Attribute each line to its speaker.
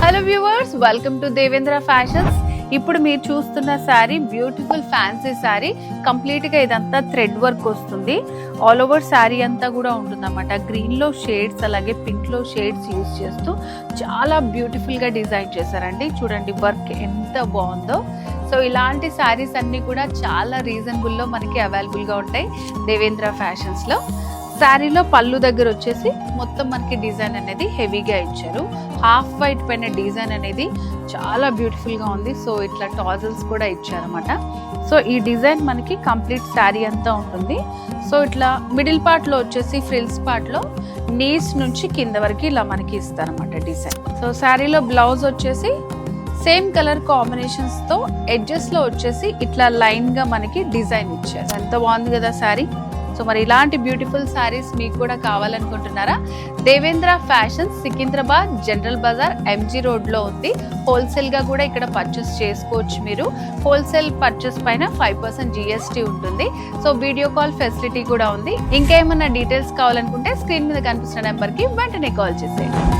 Speaker 1: Hello viewers, welcome to Devendra fashions. ఇప్పుడు మీరు చూస్తున్న sari beautiful fancy sari. Complete గా ఇదంతా థ్రెడ్ వర్క్ వస్తుంది. ఆల్ ఓవర్ శారీ అంతా కూడా ఉంటుందన్నమాట. గ్రీన్ లో షేడ్స్ అలాగే పింక్ లో షేడ్స్ యూజ్ చేస్తూ చాలా బ్యూటిఫుల్ గా డిజైన్ చేశారండి. చూడండి వర్క్ ఎంత బాగుందో. సో ఇలాంటి శారీస్ అన్ని కూడా చాలా రీజనబుల్ లో మనకి అవైలబుల్ గా ఉంటాయి దేవేంద్ర ఫ్యాషన్స్ లో. శారీలో పళ్ళు దగ్గర వచ్చేసి మొత్తం మనకి డిజైన్ అనేది హెవీగా ఇచ్చారు. హాఫ్ వైట్ పైన డిజైన్ అనేది చాలా బ్యూటిఫుల్ గా ఉంది. సో ఇట్లా టాజల్స్ కూడా ఇచ్చారన్నమాట. సో ఈ డిజైన్ మనకి కంప్లీట్ శారీ అంతా ఉంటుంది. సో ఇట్లా మిడిల్ పార్ట్ లో వచ్చేసి ఫ్రిల్స్ పార్ట్ లో నీస్ నుంచి కింద వరకు ఇలా మనకి ఇస్తారన్నమాట డిజైన్. సో శారీలో బ్లౌజ్ వచ్చేసి సేమ్ కలర్ కాంబినేషన్స్ తో ఎడ్జెస్ లో వచ్చేసి ఇట్లా లైన్ గా మనకి డిజైన్ ఇచ్చారు. ఎంత బాగుంది కదా శారీ. సో మరి ఇలాంటి బ్యూటిఫుల్ శారీస్ మీకు కూడా కావాలనుకుంటున్నారా? Devendra fashions Secunderabad general Bazaar MG road లో ఉంది. హోల్సేల్ గా కూడా ఇక్కడ పర్చేస్ చేసుకోవచ్చు. మీరు హోల్సేల్ పర్చేస్ పైన 5% GST ఉంటుంది. సో వీడియో కాల్ ఫెసిలిటీ కూడా ఉంది. ఇంకేమన్నా డీటెయిల్స్ కావాలనుకుంటే స్క్రీన్ మీద కనిపిస్తున్న నెంబర్ కి వెంటనే కాల్ చేసేయండి.